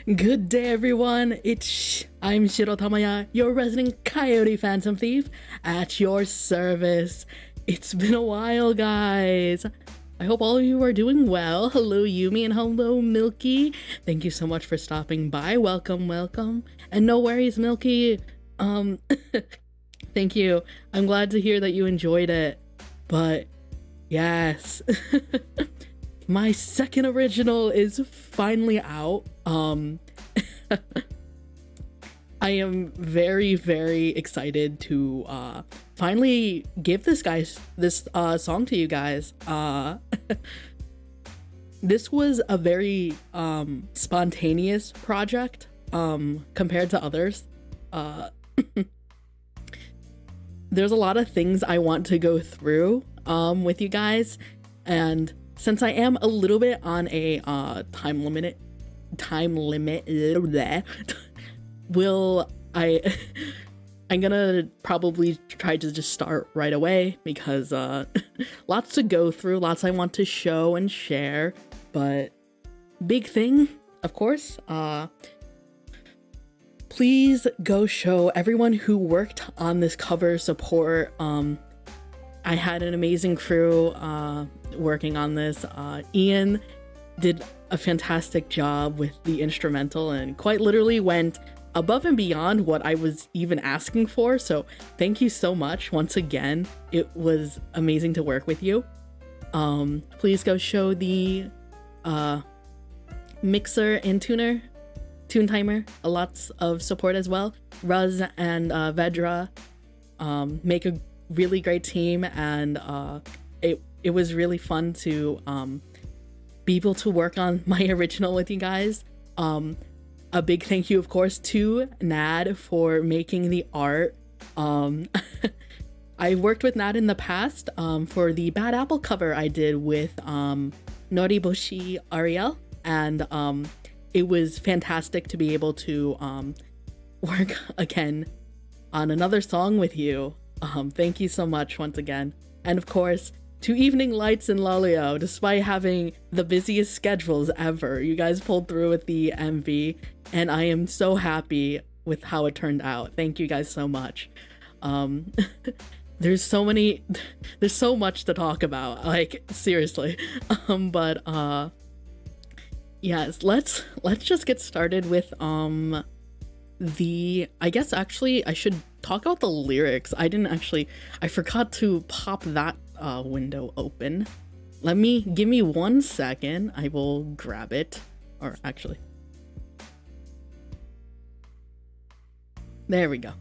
Good day, everyone. I'm Shiro Tamaya, your resident Coyote Phantom Thief, at your service. It's been a while, guys. I hope all of you are doing well. Hello, Yumi, and hello, Milky. Thank you so much for stopping by. Welcome, welcome. And no worries, Milky. Thank you. I'm glad to hear that you enjoyed it. But yes. My second original is finally out. I am very, very excited to finally give this song to you guys. This was a very spontaneous project compared to others. There's a lot of things I want to go through with you guys, and since I am a little bit on a time limit, I'm gonna probably try to just start right away because lots to go through, lots I want to show and share. But big thing, of course, please go show everyone who worked on this cover support. I had an amazing crew working on this. Ian did a fantastic job with the instrumental and quite literally went above and beyond what I was even asking for. So thank you so much once again. It was amazing to work with you. Please go show the mixer and tune timer lots of support as well. Ruz and Vedra make a really great team, and it was really fun to be able to work on my original with you guys. A big thank you, of course, to Nad for making the art. I worked with Nad in the past for the Bad Apple cover I did with Noriboshi Ariel, and it was fantastic to be able to work again on another song with you. Thank you so much once again. And of course, to Evening Lights and Lalio, despite having the busiest schedules ever, you guys pulled through with the MV, and I am so happy with how it turned out. Thank you guys so much. There's so much to talk about, like, seriously. But yes, let's just get started with I guess actually I should talk about the lyrics. I forgot to pop that window open. Give me 1 second. I will grab it. Or actually, there we go.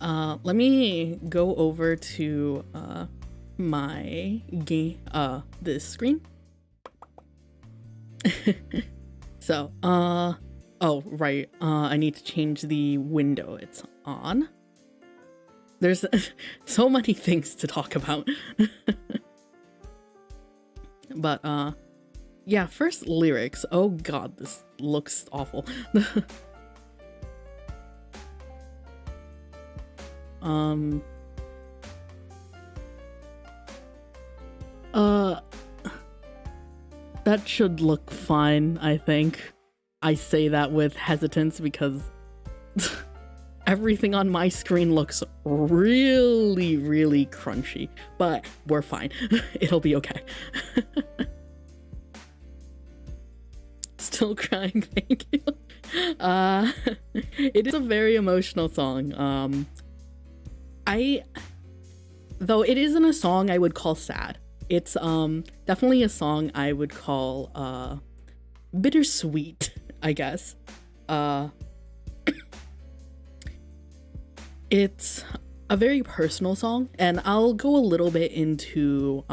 Let me go over to my game, this screen. So, oh, right, I need to change the window it's on. There's so many things to talk about. But, yeah, first lyrics. Oh god, this looks awful. That should look fine, I think. I say that with hesitance because everything on my screen looks really, really crunchy, but we're fine. It'll be okay. Still crying, thank you. It is a very emotional song. Though it isn't a song I would call sad. It's definitely a song I would call bittersweet, I guess. It's a very personal song, and I'll go a little bit into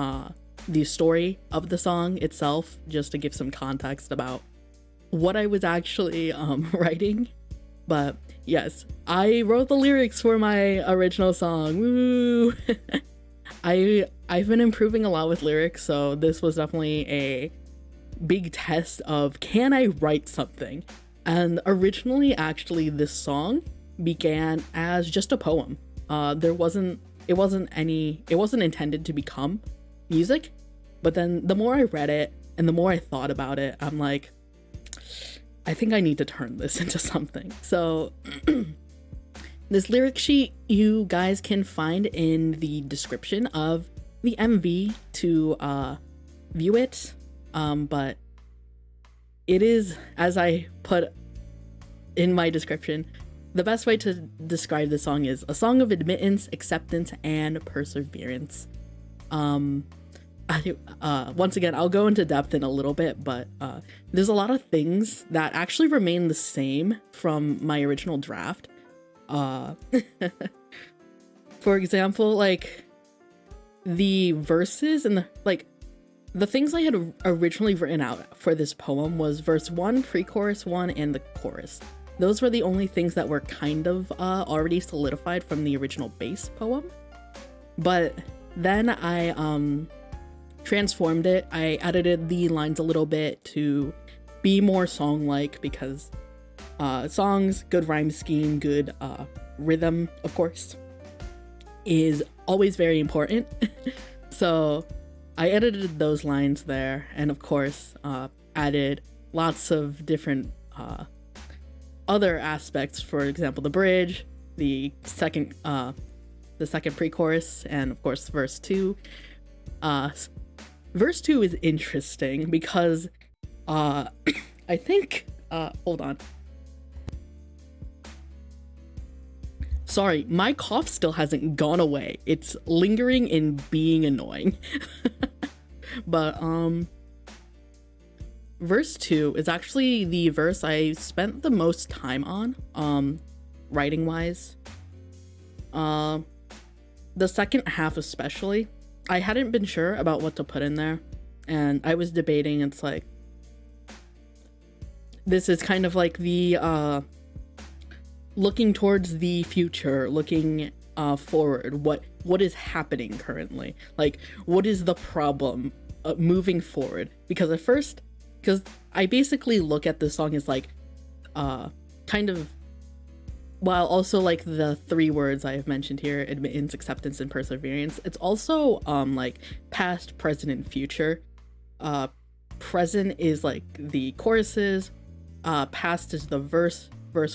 the story of the song itself just to give some context about what I was actually writing. But yes, I wrote the lyrics for my original song. Woo! I've been improving a lot with lyrics, so this was definitely a big test of, can I write something? And originally, actually, this song began as just a poem. It wasn't intended to become music, but then the more I read it, And the more I thought about it, I'm like, I think I need to turn this into something. So this lyric sheet you guys can find in the description of the MV to view it. But it is, as I put in my description, the best way to describe the song is a song of admittance, acceptance, and perseverance. Once again, I'll go into depth in a little bit, but there's a lot of things that actually remain the same from my original draft. For example, like the verses and the things I had originally written out for this poem was verse 1, pre-chorus 1, and the chorus. Those were the only things that were kind of already solidified from the original base poem. But then I transformed it. I edited the lines a little bit to be more song-like, because songs, good rhyme scheme, good rhythm, of course, is always very important. So I edited those lines there, and of course added lots of different other aspects. For example, the bridge, the second pre-chorus, and of course verse 2. Verse 2 is interesting because I think hold on. Sorry, my cough still hasn't gone away. It's lingering and being annoying. But verse 2 is actually the verse I spent the most time on, writing wise. The second half especially, I hadn't been sure about what to put in there, and I was debating. It's like, this is kind of like the looking towards the future, looking forward, what is happening currently, like what is the problem moving forward. Because at first, because I basically look at this song as like kind of, while also like the three words I have mentioned here, admittance, acceptance, and perseverance, it's also like past, present, and future. Present is like the choruses, past is the verse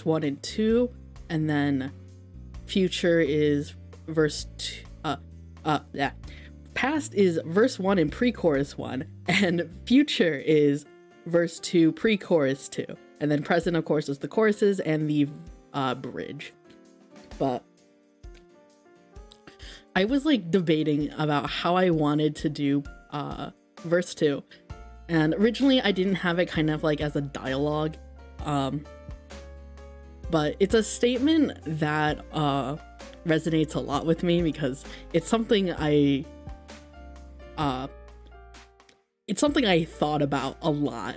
1 and 2, and then future is verse 2. Past is verse 1 and pre-chorus 1, and future is verse 2, pre-chorus 2, and then present, of course, is the choruses and the bridge. But I was like debating about how I wanted to do verse 2, and originally I didn't have it kind of like as a dialogue, but it's a statement that resonates a lot with me, because it's something I thought about a lot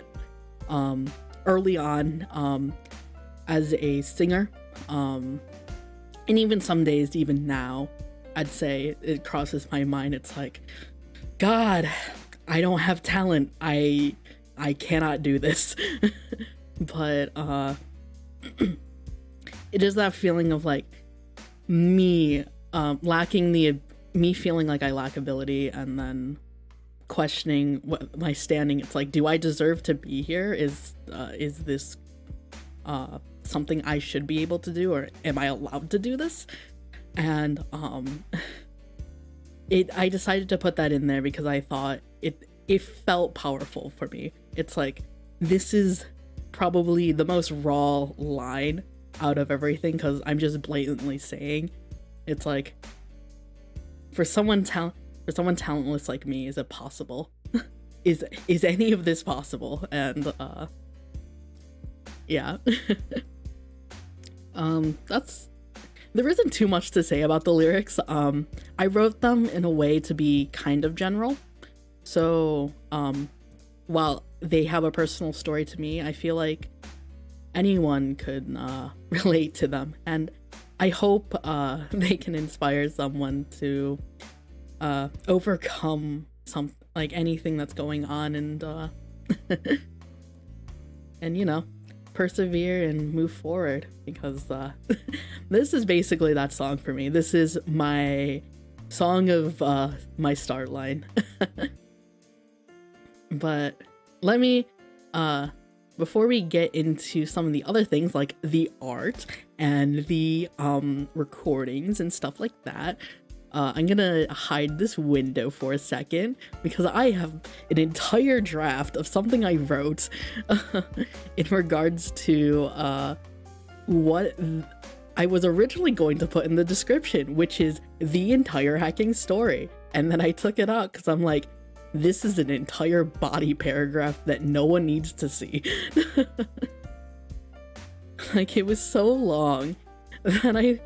early on as a singer, and even some days, even now, I'd say it crosses my mind. It's like, God, I don't have talent. I cannot do this. But it is that feeling of like me feeling like I lack ability, and then questioning what my standing. It's like, do I deserve to be here? Is this something I should be able to do, or am I allowed to do this? And I decided to put that in there because I thought it felt powerful for me. It's like, this is probably the most raw line out of everything, because I'm just blatantly saying, it's like, for someone talentless like me, is it possible? is any of this possible? And yeah. There isn't too much to say about the lyrics. I wrote them in a way to be kind of general, so while they have a personal story to me, I feel like anyone could relate to them, and I hope they can inspire someone to overcome anything that's going on, and and you know, persevere and move forward, because this is basically that song for me. This is my song of my start line. But let me, before we get into some of the other things like the art and the recordings and stuff like that, I'm gonna hide this window for a second because I have an entire draft of something I wrote in regards to what I was originally going to put in the description, which is the entire hacking story. And then I took it out because I'm like, this is an entire body paragraph that no one needs to see. Like, it was so long that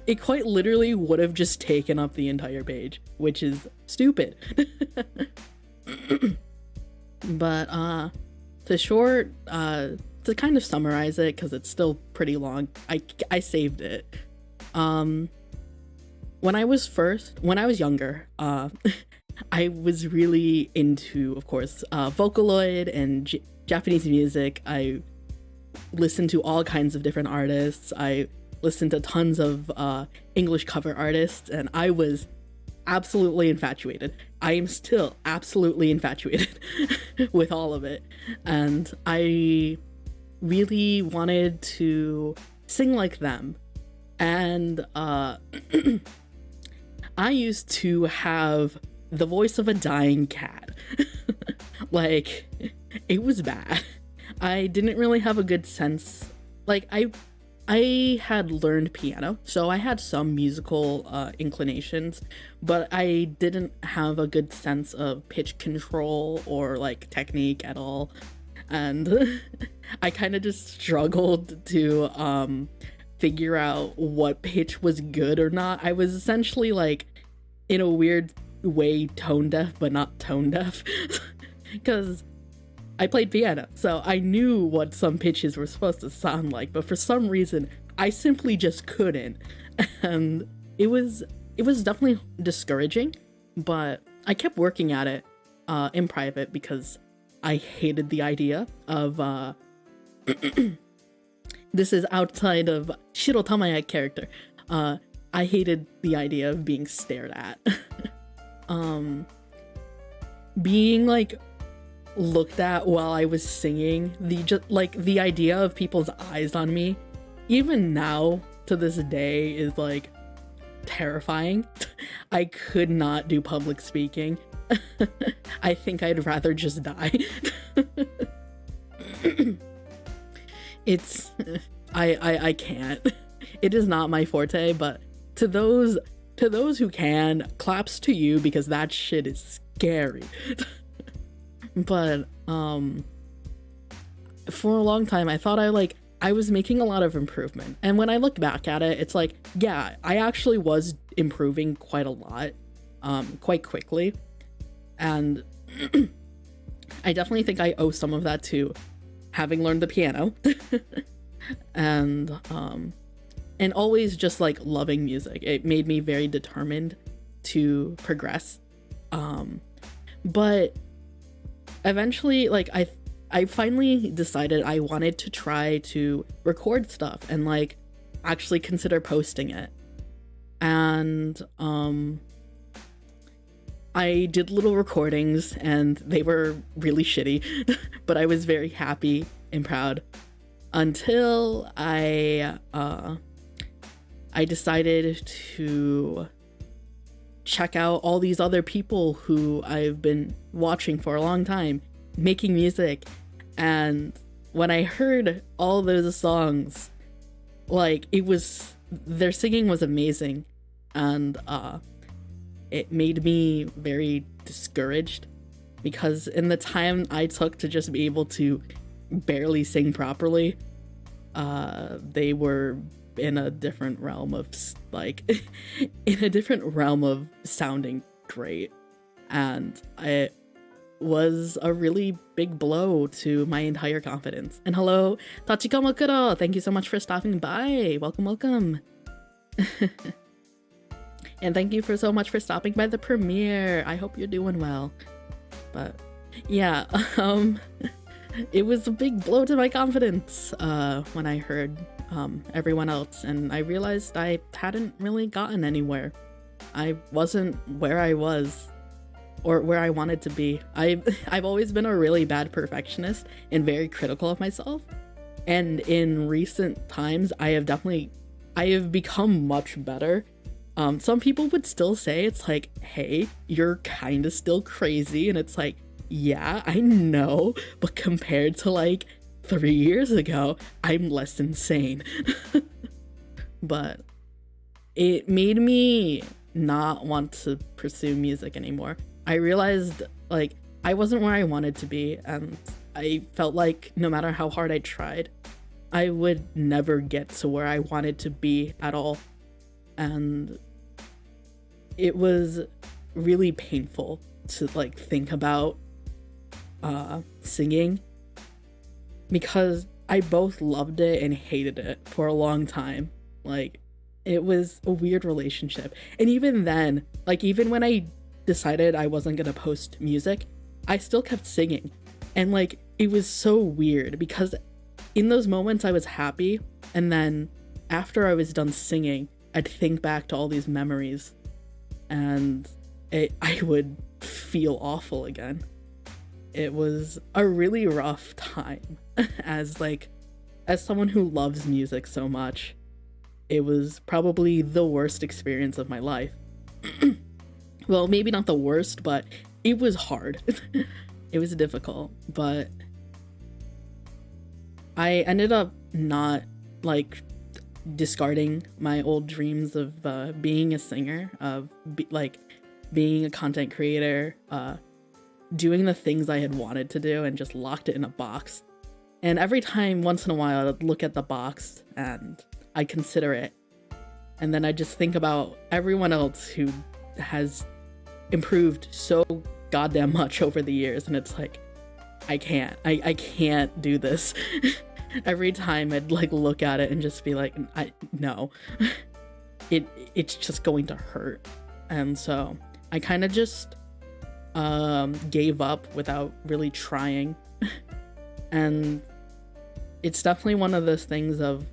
it quite literally would have just taken up the entire page, which is stupid. But to kind of summarize it, because it's still pretty long, I saved it. When I was younger, I was really into, of course, Vocaloid and Japanese music. I listened to all kinds of different artists. I listened to tons of English cover artists, and I was absolutely infatuated. I am still absolutely infatuated with all of it. And I really wanted to sing like them. And I used to have the voice of a dying cat. Like, it was bad. I didn't really have a good sense. Like, I had learned piano, so I had some musical inclinations, but I didn't have a good sense of pitch control or like technique at all. And I kind of just struggled to figure out what pitch was good or not. I was essentially like, in a weird way, tone deaf, but not tone deaf. Because I played piano, so I knew what some pitches were supposed to sound like, but for some reason, I simply just couldn't. And it was definitely discouraging, but I kept working at it in private because I hated the idea of this is outside of Shiro Tamaya character. I hated the idea of being stared at. Being like looked at while I was singing, the idea of people's eyes on me, even now to this day, is like terrifying. I could not do public speaking. I think I'd rather just die. I can't. It is not my forte, but to those who can, claps to you, because that shit is scary. But for a long time I thought I was making a lot of improvement, and when I look back at it, it's like, yeah, I actually was improving quite a lot, quite quickly, and I definitely think I owe some of that to having learned the piano. And always just like loving music. It made me very determined to progress. But eventually, like, I finally decided I wanted to try to record stuff and like actually consider posting it. And I did little recordings and they were really shitty, but I was very happy and proud until I decided to check out all these other people who I've been watching for a long time making music. And when I heard all those songs, like, their singing was amazing, and it made me very discouraged, because in the time I took to just be able to barely sing properly, they were in a different realm of sounding great, and it was a really big blow to my entire confidence. And hello, Tachikamakuro, thank you so much for stopping by. Welcome. And thank you so much for stopping by the premiere. I hope you're doing well. But yeah, it was a big blow to my confidence when I heard everyone else, and I realized I hadn't really gotten anywhere. I wasn't where I was or where I wanted to be. I've always been a really bad perfectionist and very critical of myself. And in recent times, I have become much better. Some people would still say it's like, hey, you're kind of still crazy. And it's like, yeah, I know. But compared to like 3 years ago, I'm less insane. But it made me not want to pursue music anymore. I realized like I wasn't where I wanted to be, and I felt like no matter how hard I tried, I would never get to where I wanted to be at all. And it was really painful to like think about singing, because I both loved it and hated it for a long time. Like, it was a weird relationship. And even then, like, even when I decided I wasn't gonna post music, I still kept singing. And like, it was so weird because in those moments I was happy, and then after I was done singing, I'd think back to all these memories, and I would feel awful again. It was a really rough time as someone who loves music so much. It was probably the worst experience of my life. Well, maybe not the worst, but it was hard. It was difficult, but I ended up not like discarding my old dreams of being a singer, of being a content creator, doing the things I had wanted to do, and just locked it in a box. And every time, once in a while, I'd look at the box and I'd consider it. And then I just think about everyone else who has improved so goddamn much over the years. And it's like, I can't do this. Every time I'd like look at it and just be like, no, it's just going to hurt. And so I kind of just gave up without really trying. And it's definitely one of those things of,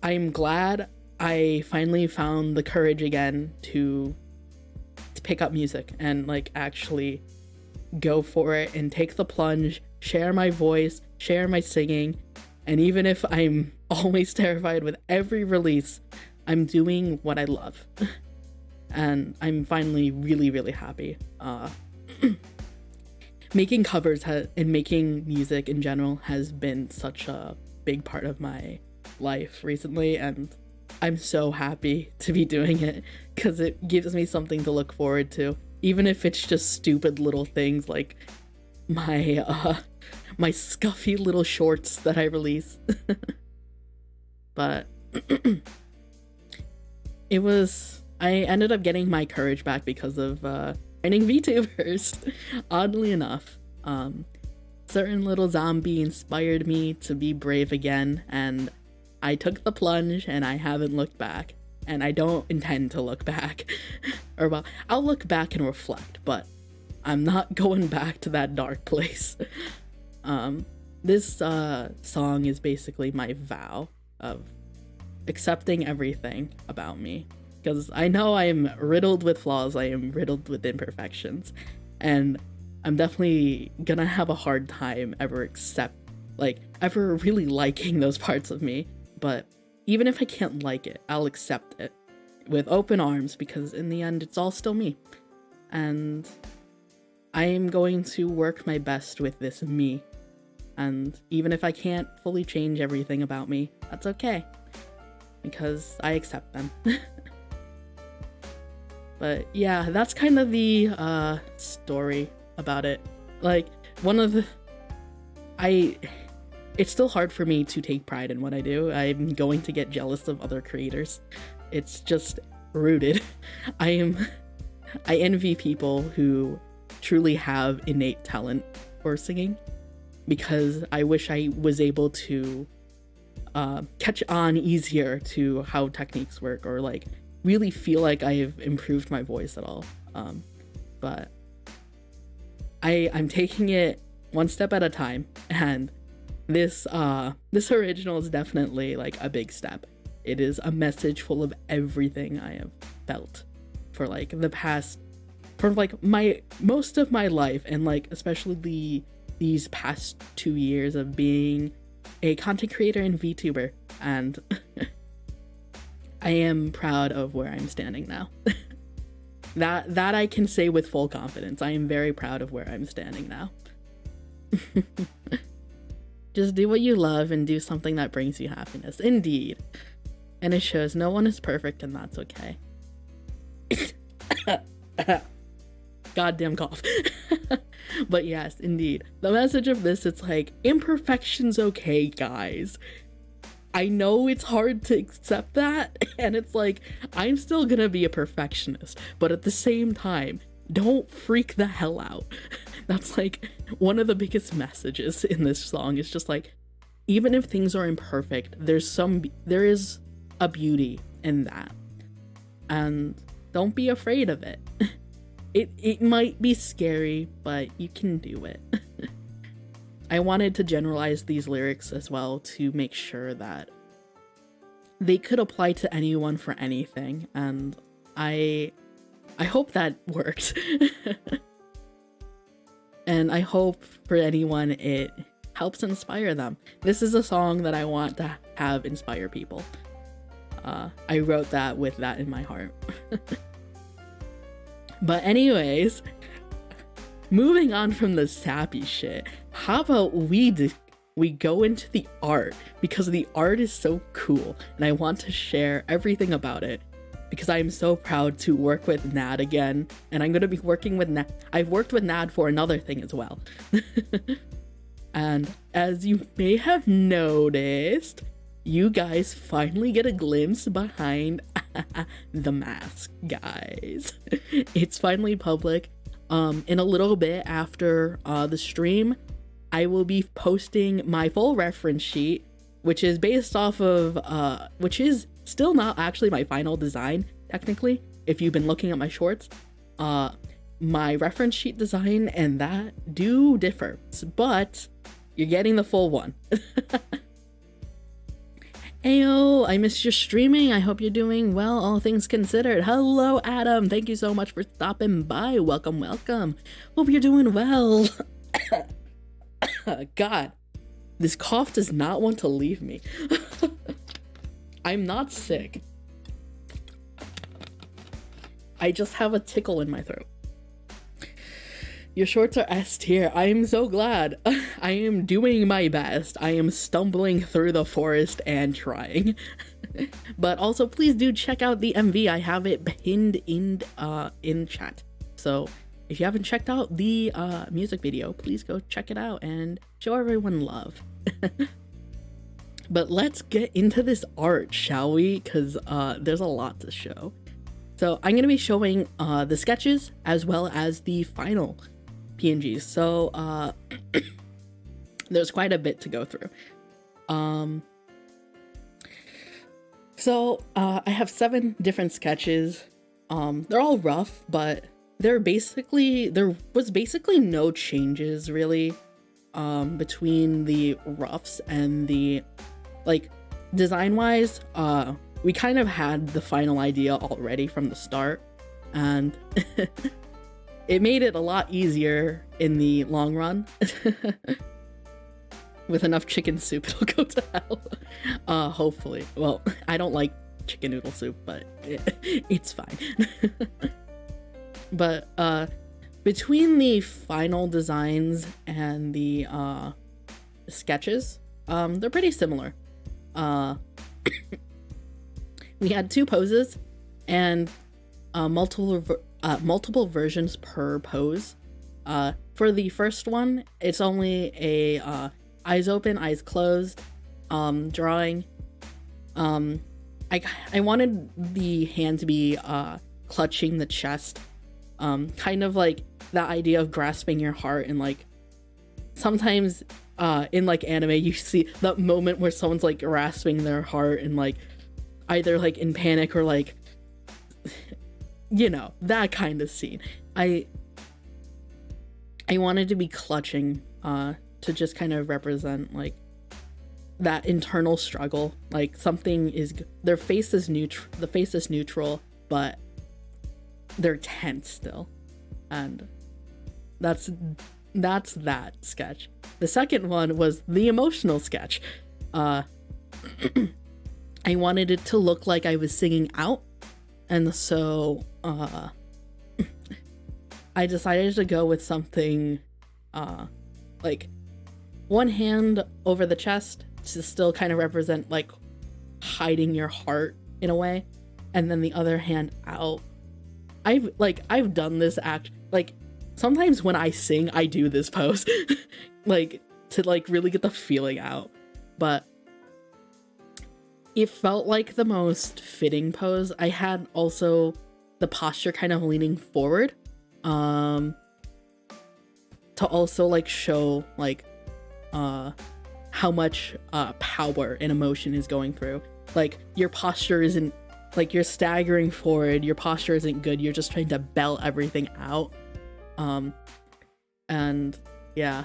I'm glad I finally found the courage again to pick up music and like actually go for it and take the plunge, share my voice, share my singing. And even if I'm always terrified with every release, I'm doing what I love. And I'm finally really, really happy. Making covers and making music in general has been such a big part of my life recently, and I'm so happy to be doing it because it gives me something to look forward to, even if it's just stupid little things like my my scuffy little shorts that I release. But I ended up getting my courage back because of finding VTubers. Oddly enough, certain little zombie inspired me to be brave again, and I took the plunge and I haven't looked back, and I don't intend to look back. Or well, I'll look back and reflect, but I'm not going back to that dark place. This song is basically my vow of accepting everything about me, because I know I am riddled with flaws, I am riddled with imperfections, and I'm definitely gonna have a hard time ever really liking those parts of me. But even if I can't like it, I'll accept it with open arms, because in the end, it's all still me. And I am going to work my best with this me. And even if I can't fully change everything about me, that's okay, because I accept them. But yeah, that's kind of the story about it. Like, it's still hard for me to take pride in what I do. I'm going to get jealous of other creators. It's just rooted. I envy people who truly have innate talent for singing, because I wish I was able to catch on easier to how techniques work, or like really feel like I've improved my voice at all. But I'm taking it one step at a time, and this original is definitely like a big step. It is a message full of everything I have felt for like the past for like most of my life, and like especially these past 2 years of being a content creator and VTuber, and I am proud of where I'm standing now. That I can say with full confidence. I am very proud of where I'm standing now. Just do what you love and do something that brings you happiness. Indeed. And it shows. No one is perfect, and that's okay. Goddamn cough. But yes, indeed. The message of this, it's like, imperfection's okay, guys. I know it's hard to accept that, and it's like, I'm still gonna be a perfectionist, but at the same time, don't freak the hell out. That's like one of the biggest messages in this song. It's just like, even if things are imperfect, there is a beauty in that, and don't be afraid of it. It might be scary, but you can do it. I wanted to generalize these lyrics as well to make sure that they could apply to anyone for anything, and I hope that worked. And I hope for anyone it helps inspire them. This is a song that I want to have inspire people. I wrote that with that in my heart. But anyways, moving on from the sappy shit, how about we go into the art, because the art is so cool and I want to share everything about it, because I am so proud to work with Nad again, and I'm going to be working with Nad. I've worked with Nad for another thing as well. And as you may have noticed, you guys finally get a glimpse behind the mask, guys. It's finally public. In a little bit after the stream, I will be posting my full reference sheet, which is based off of, which is still not actually my final design, technically, if you've been looking at my shorts. My reference sheet design and that do differ, but you're getting the full one. Ayo, I missed your streaming. I hope you're doing well, all things considered. Hello, Adam. Thank you so much for stopping by. Welcome, welcome. Hope you're doing well. God, this cough does not want to leave me. I'm not sick. I just have a tickle in my throat. Your shorts are S tier. I am so glad. I am doing my best. I am stumbling through the forest and trying. But also, please do check out the MV. I have it pinned in chat. So if you haven't checked out the music video, please go check it out and show everyone love. But let's get into this art, shall we? Because there's a lot to show. So I'm going to be showing the sketches as well as the final PNGs. So there's quite a bit to go through. So I have 7 different sketches. They're all rough, but there was basically no changes really between the roughs and the, like, design wise. We kind of had the final idea already from the start, and it made it a lot easier in the long run. With enough chicken soup, it'll go to hell. Hopefully. Well, I don't like chicken noodle soup, but it's fine. But between the final designs and the sketches, they're pretty similar. We had 2 poses and multiple versions per pose. For the first one, it's only a eyes open, eyes closed drawing. I wanted the hand to be clutching the chest, kind of like that idea of grasping your heart, and like sometimes in like anime you see that moment where someone's like grasping their heart and like either like in panic or like, you know, that kind of scene. I wanted to be clutching to just kind of represent like that internal struggle. Like something is, their face is neutral, the face is neutral, but they're tense still. And that's that sketch. The second one was the emotional sketch. I wanted it to look like I was singing out, and so I decided to go with something like one hand over the chest to still kind of represent like hiding your heart in a way, and then the other hand out. I've done this act, like sometimes when I sing I do this pose like to like really get the feeling out, but it felt like the most fitting pose. I had also the posture kind of leaning forward to also like show like how much power and emotion is going through. Like your posture isn't like you're staggering forward, your posture isn't good, you're just trying to belt everything out. And yeah.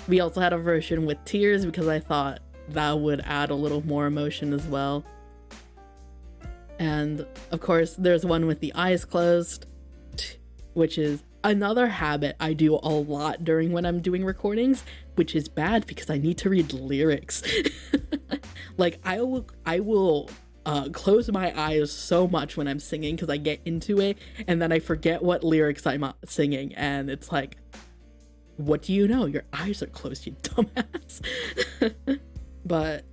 We also had a version with tears because I thought that would add a little more emotion as well. And of course there's one with the eyes closed, which is another habit I do a lot during when I'm doing recordings, which is bad because I need to read lyrics. Like I will close my eyes so much when I'm singing because I get into it and then I forget what lyrics I'm singing, and it's like, what do you know? Your eyes are closed, you dumbass. But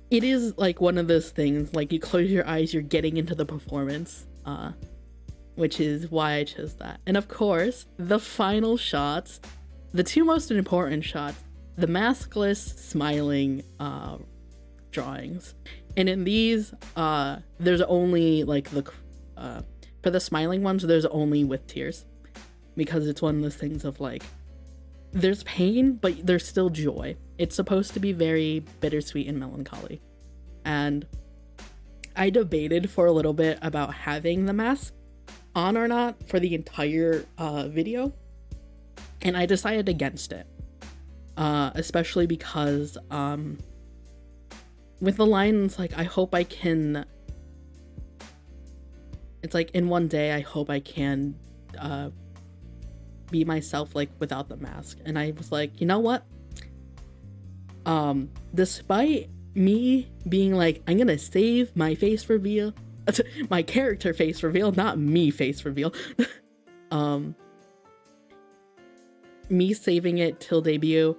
it is like one of those things, like you close your eyes, you're getting into the performance, which is why I chose that. And of course, the final shots, the two most important shots, the maskless smiling drawings. And in these, there's only like for the smiling ones, there's only with tears, because it's one of those things of like, there's pain, but there's still joy. It's supposed to be very bittersweet and melancholy. And I debated for a little bit about having the mask on or not for the entire video, and I decided against it, especially because with the lines like, I hope I can, it's like, in one day I hope I can be myself like without the mask. And I was like, you know what, despite me being like, I'm gonna save my face reveal, my character face reveal, not me face reveal, me saving it till debut,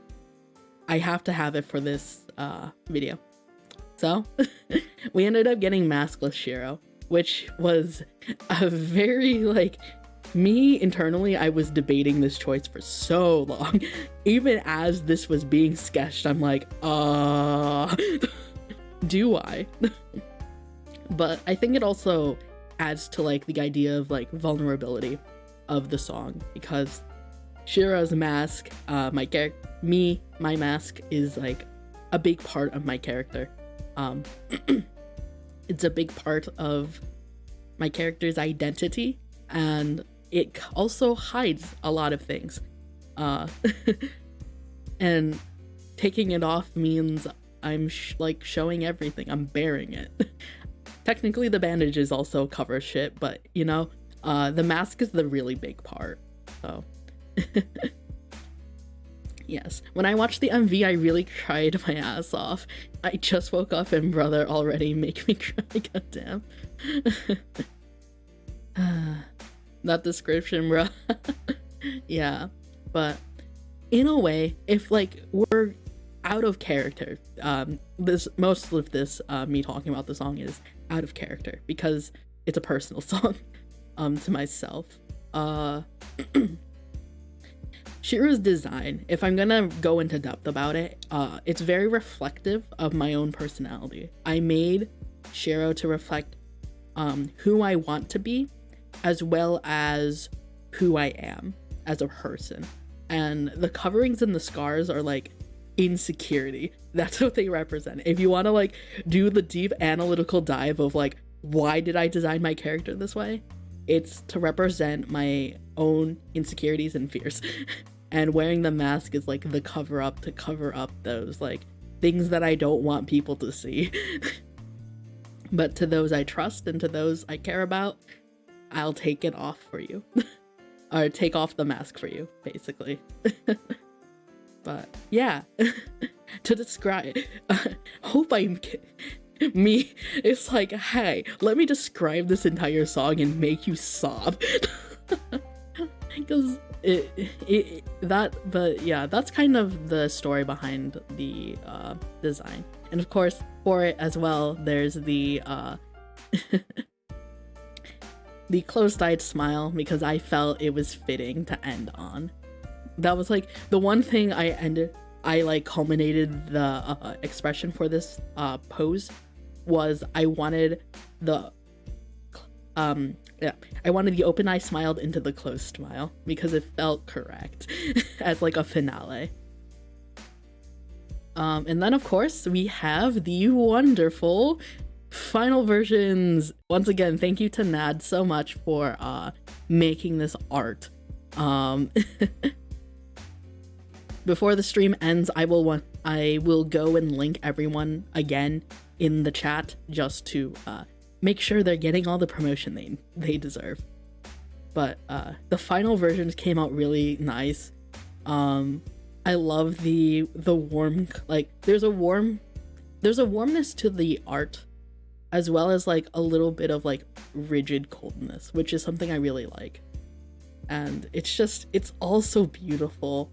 I have to have it for this video. So we ended up getting maskless Shiro, which was a very like, me internally, I was debating this choice for so long. Even as this was being sketched, I'm like, do I? But I think it also adds to like the idea of like vulnerability of the song, because Shiro's mask, my mask is like a big part of my character. It's a big part of my character's identity, and it also hides a lot of things. And taking it off means I'm like showing everything, I'm bearing it. Technically the bandages also cover shit, but you know, the mask is the really big part, so. Yes, when I watched the MV, I really cried my ass off. I just woke up and brother already make me cry, goddamn. That description, bro. Yeah, but in a way, if like we're out of character, most of this me talking about the song is out of character because it's a personal song to myself. Shiro's design, if I'm gonna go into depth about it, it's very reflective of my own personality. I made Shiro to reflect who I want to be, as well as who I am as a person. And the coverings and the scars are like insecurity. That's what they represent. If you want to like do the deep analytical dive of like, why did I design my character this way? It's to represent my own insecurities and fears. And wearing the mask is like the cover up to cover up those like things that I don't want people to see. But to those I trust and to those I care about, I'll take it off for you. Or take off the mask for you, basically. But yeah, to describe, hope I'm me. It's like, hey, let me describe this entire song and make you sob. Because but yeah, that's kind of the story behind the design. And of course, for it as well, there's the the closed-eyed smile, because I felt it was fitting to end on. That was like the one thing I like culminated the expression for this pose was I wanted the I wanted the open eye smiled into the closed smile because it felt correct as like a finale. And then of course we have the wonderful final versions. Once again, thank you to Nad so much for making this art. Before the stream ends, I will go and link everyone again in the chat just to make sure they're getting all the promotion they deserve. But the final versions came out really nice. I love the warm, like there's a warmness to the art, as well as like a little bit of like rigid coldness, which is something I really like. And it's all so beautiful.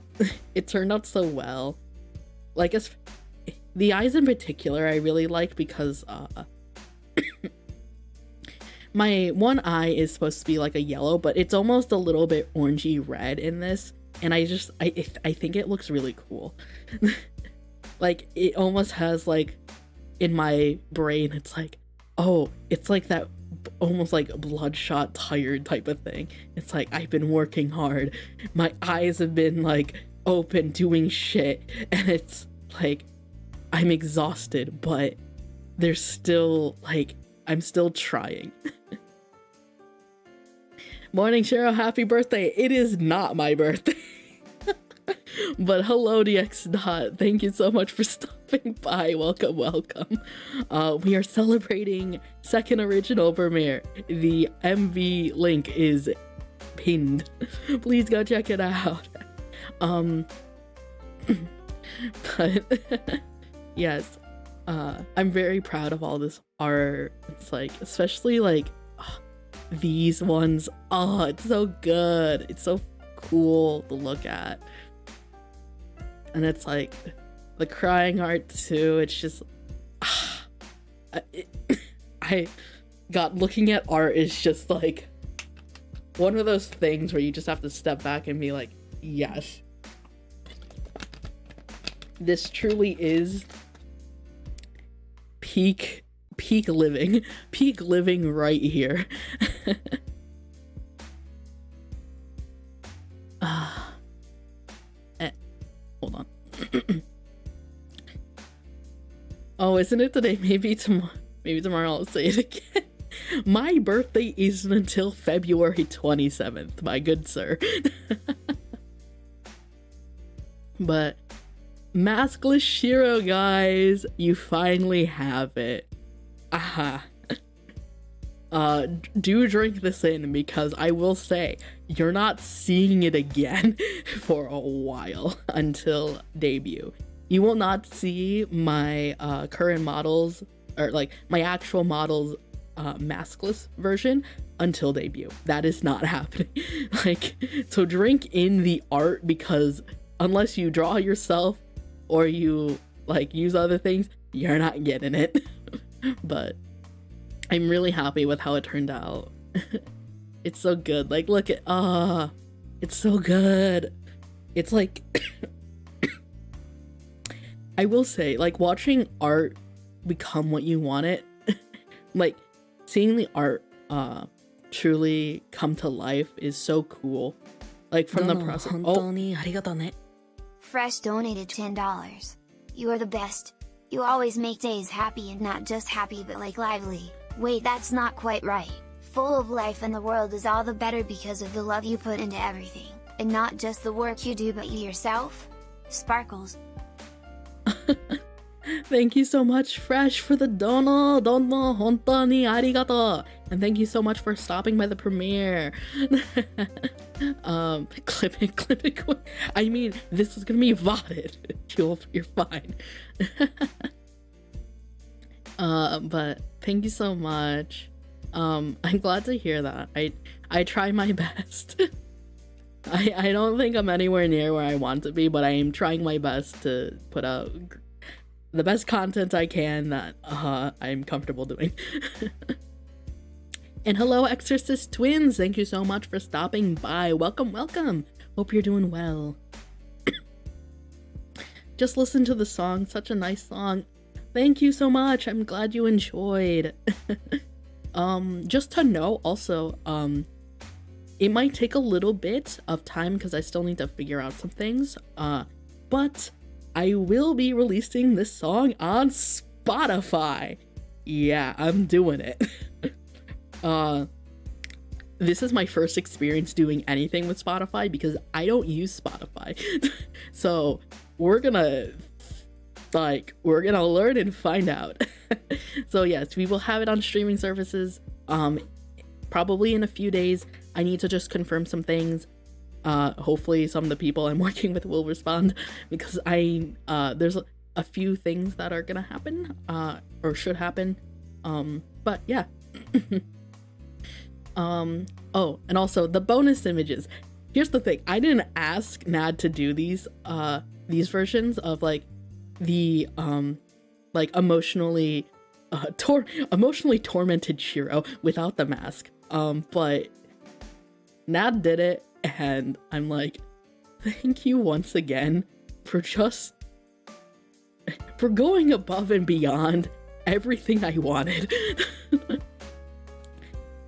It turned out so well. Like the eyes in particular I really like, because my one eye is supposed to be like a yellow, but it's almost a little bit orangey red in this, and I think it looks really cool. Like it almost has like, in my brain it's like, oh, it's like that almost like bloodshot tired type of thing. It's like, I've been working hard, my eyes have been like open doing shit, and it's like I'm exhausted, but there's still like I'm still trying. Morning Shiro, happy birthday. It is not my birthday. But hello DX Dot, thank you so much for stopping by. Welcome. We are celebrating second original premiere. The MV link is pinned. Please go check it out. But yes, I'm very proud of all this art. It's like, especially like these ones. Oh, it's so good. It's so cool to look at. And it's like the crying art too. It's just looking at art is just like one of those things where you just have to step back and be like, yes, this truly is peak living right here. Hold on. Oh, isn't it today? Maybe tomorrow I'll say it again. My birthday isn't until February 27th, my good sir. But maskless Shiro, guys, you finally have it. Aha. Do drink this in, because I will say you're not seeing it again for a while until debut. You will not see my current models, or like my actual models maskless version, until debut. That is not happening. Like, so drink in the art, because unless you draw yourself or you like use other things, you're not getting it. But I'm really happy with how it turned out. It's so good. Like, look at, it's so good. It's like, I will say, like, watching art become what you want it, like, seeing the art truly come to life is so cool. Like, from the process. Oh. Fresh donated $10. You are the best. You always make days happy, and not just happy but like lively. Wait, that's not quite right. Full of life, and the world is all the better because of the love you put into everything, and not just the work you do but you yourself. Sparkles. Thank you so much, Fresh, for the dono. Dono, hontou ni arigato. And thank you so much for stopping by the premiere. Clip it quick. I mean, this is gonna be VODed. You're fine. But thank you so much. I'm glad to hear that. I try my best. I don't think I'm anywhere near where I want to be, but I am trying my best to put out the best content I can that I'm comfortable doing. And hello, Exorcist Twins! Thank you so much for stopping by. Welcome, welcome! Hope you're doing well. Just listen to the song, such a nice song. Thank you so much, I'm glad you enjoyed. Just to know also, it might take a little bit of time because I still need to figure out some things, but I will be releasing this song on Spotify. Yeah, I'm doing it. This is my first experience doing anything with Spotify because I don't use Spotify. So we're gonna learn and find out. So yes, we will have it on streaming services probably in a few days. I need to just confirm some things. Hopefully some of the people I'm working with will respond because there's a few things that are gonna happen or should happen, but yeah. Oh, and also the bonus images. Here's the thing, I didn't ask Nad to do these versions of like the like emotionally tormented Shiro without the mask, but Nad did it, and I'm like, thank you once again for going above and beyond everything I wanted.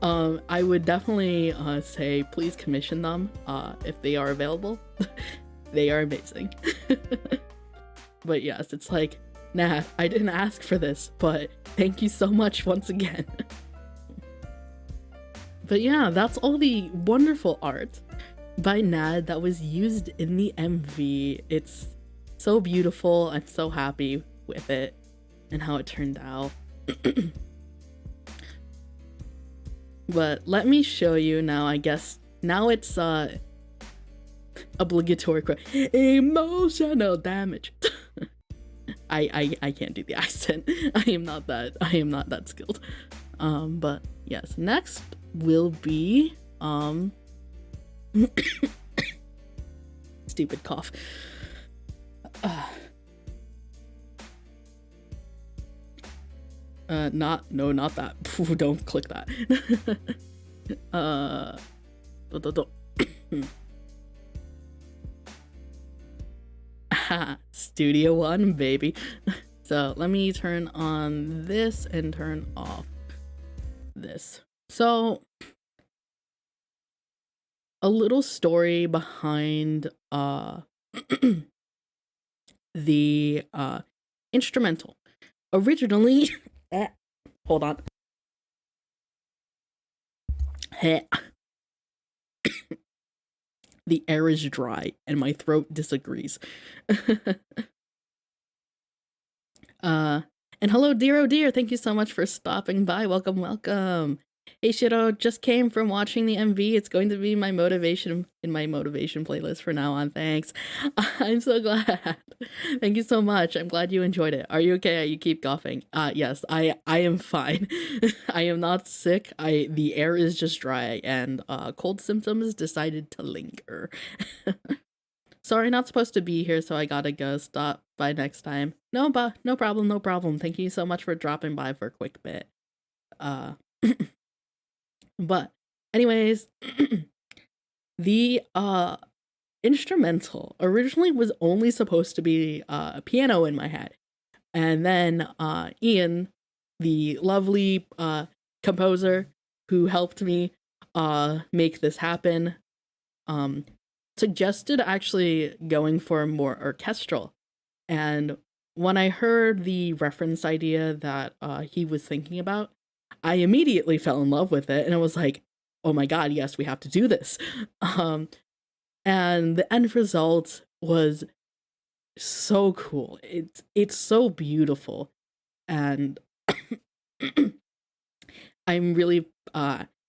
I would definitely say please commission them if they are available. They are amazing. But yes, it's like, nah, I didn't ask for this, but thank you so much once again. But yeah, that's all the wonderful art by Nad that was used in the MV. It's so beautiful. I'm so happy with it and how it turned out. But let me show you now, I guess. Now it's obligatory emotional damage. I can't do the accent. I am not that skilled. But yes, next will be stupid cough. Not that. Phew, don't click that. Studio One, baby. So let me turn on this and turn off this. So a little story behind the instrumental. Originally, hold on. The air is dry and my throat disagrees. And hello, dear oh dear, thank you so much for stopping by. Welcome, welcome. Hey Shiro, just came from watching the MV. It's going to be my motivation in my motivation playlist from now on. Thanks. I'm so glad. Thank you so much. I'm glad you enjoyed it. Are you okay? You keep coughing. Yes, I am fine. I am not sick. The air is just dry and cold symptoms decided to linger. Sorry, not supposed to be here, so I gotta go. Stop by next time. No problem, no problem. Thank you so much for dropping by for a quick bit. But anyways, the instrumental originally was only supposed to be a piano in my head, and then Ian, the lovely composer who helped me make this happen, suggested actually going for more orchestral. And when I heard the reference idea that he was thinking about, I immediately fell in love with it, and I was like, oh my god, yes, we have to do this. And the end result was so cool. It's so beautiful, and I'm really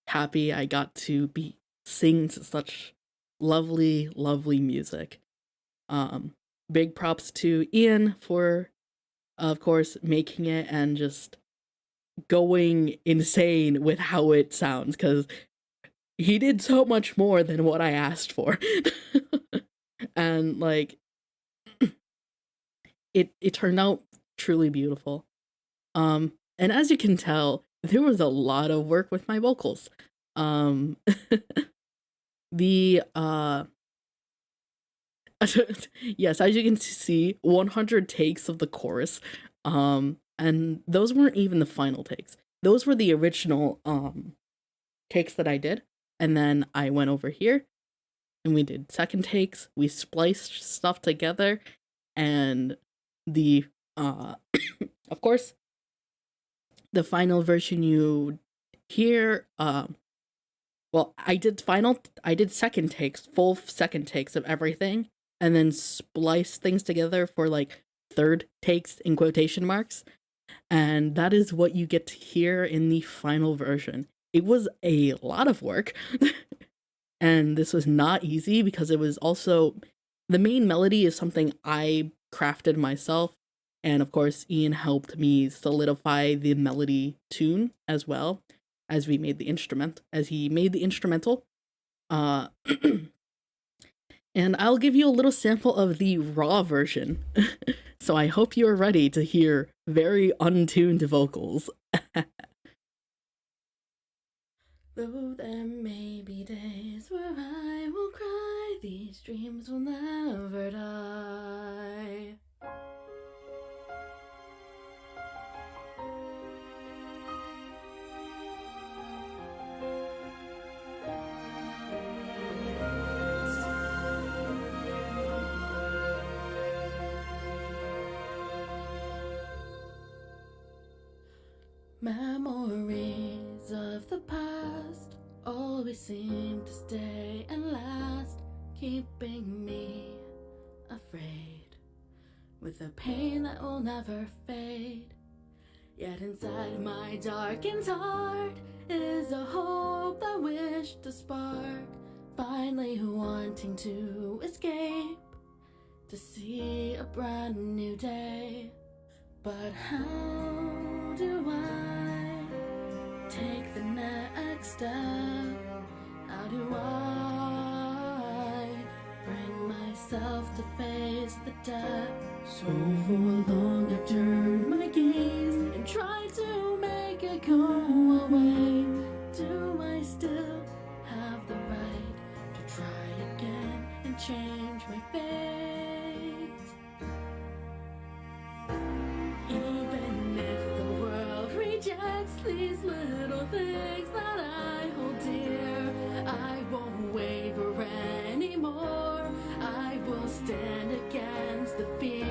happy I got to be sing such lovely, lovely music. Um, Big props to Ian for, of course, making it and just going insane with how it sounds, because he did so much more than what I asked for. And like it turned out truly beautiful. And as you can tell, there was a lot of work with my vocals. Um the yes, as you can see, 100 takes of the chorus. And those weren't even the final takes. Those were the original takes that I did. And then I went over here and we did second takes. We spliced stuff together, and the of course, the final version you hear, well, I did second takes, full second takes of everything, and then splice things together for like third takes in quotation marks. And that is what you get to hear in the final version. It was a lot of work. And this was not easy because it was also, the main melody is something I crafted myself. And of course, Ian helped me solidify the melody tune as well as we made the instrument, as he made the instrumental. And I'll give you a little sample of the raw version. So I hope you are ready to hear very untuned vocals. Though there may be days where I will cry, these dreams will never die. Memories of the past always seem to stay and last, keeping me afraid, with a pain that will never fade. Yet inside my darkened heart is a hope I wish to spark, finally wanting to escape, to see a brand new day. But how do I take the next step? How do I bring myself to face the depth? So for long I've turned my gaze and tried to make it go away. Do I still have the right to try again and change my fate? Even if the world rejects these little things that I hold dear, I won't waver anymore. I will stand against the fear.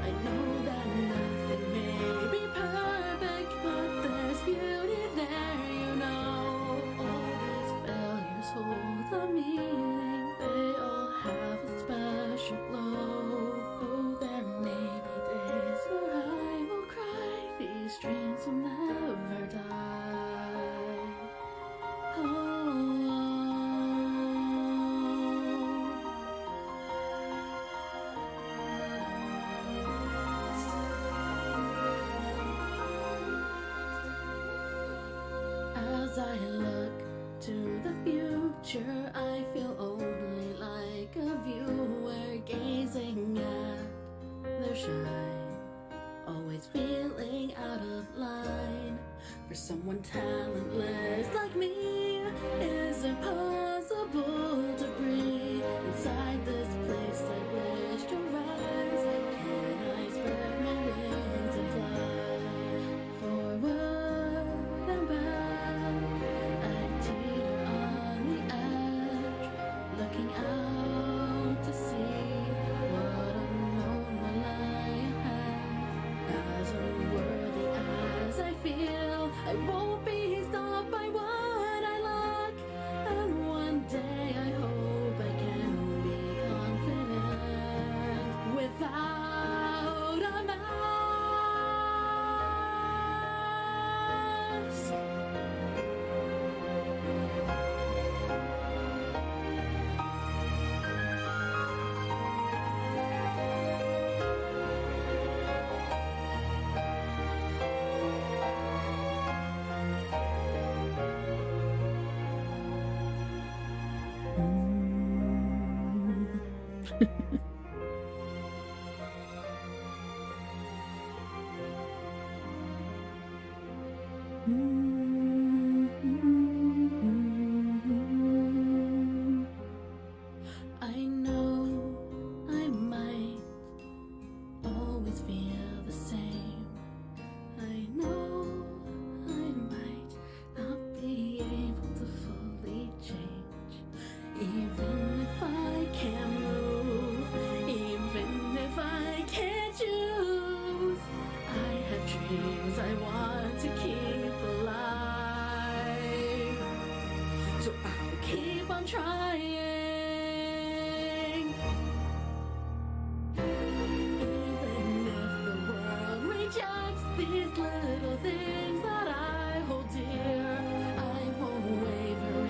I know that nothing may be perfect, but there's beauty there, you know. All these failures hold the meaning. They all have a special glow. Oh, there may be days where I will cry. These dreams will never die. Oh. As I look to the future, I feel only like a viewer gazing at their shine, always feeling out of line. For someone talentless like me, is it possible to breathe inside this place I wish to rise? Can I spread my wings and fly forward and back? I teeter on the edge, looking out to see what unknown will lie ahead. As unworthy as I feel, I won't be stopped by what I lack and I know I might always feel the same. I know I might not be able to fully change. Even if I can't move, even if I can't choose, I have dreams I want to keep alive. So I'll keep on trying. Even if the world rejects these little things that I hold dear, I won't waver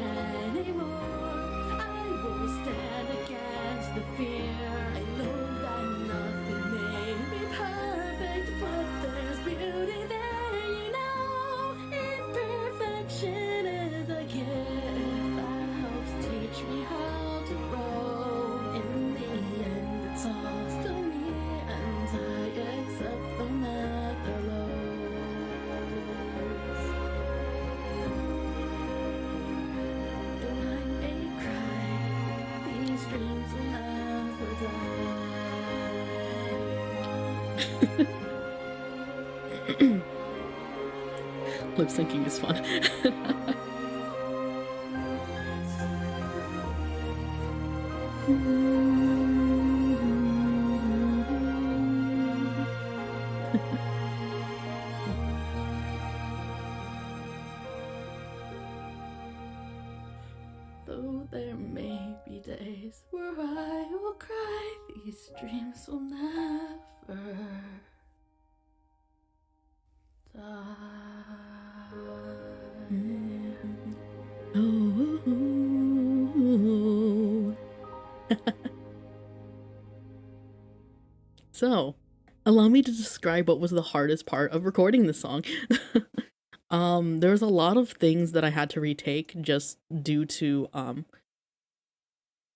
anymore. I won't stand against the fear. I know that nothing may be perfect, but there's beauty there, you know. Imperfection is a gift that helps teach me how to grow. In the end, it's all still me, and I accept the matter lows. Though I may cry, these dreams will never die. Lip syncing is fun. Though there may be days where I will cry, these dreams will never die. So, allow me to describe what was the hardest part of recording this song. There's a lot of things that I had to retake just due to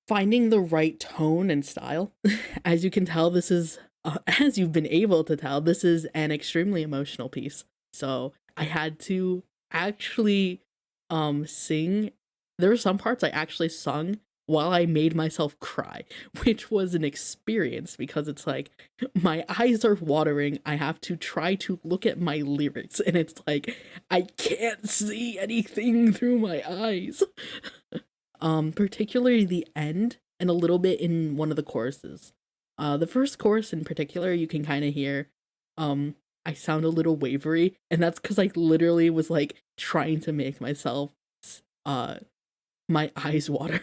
finding the right tone and style. As you can tell, this is as you've been able to tell, this is an extremely emotional piece. So I had to actually sing. There were some parts I actually sung while I made myself cry, which was an experience because it's like my eyes are watering. I have to try to look at my lyrics, and it's like I can't see anything through my eyes. Particularly the end and a little bit in one of the choruses. The first chorus in particular, you can kind of hear I sound a little wavery, and that's because I literally was like trying to make myself my eyes water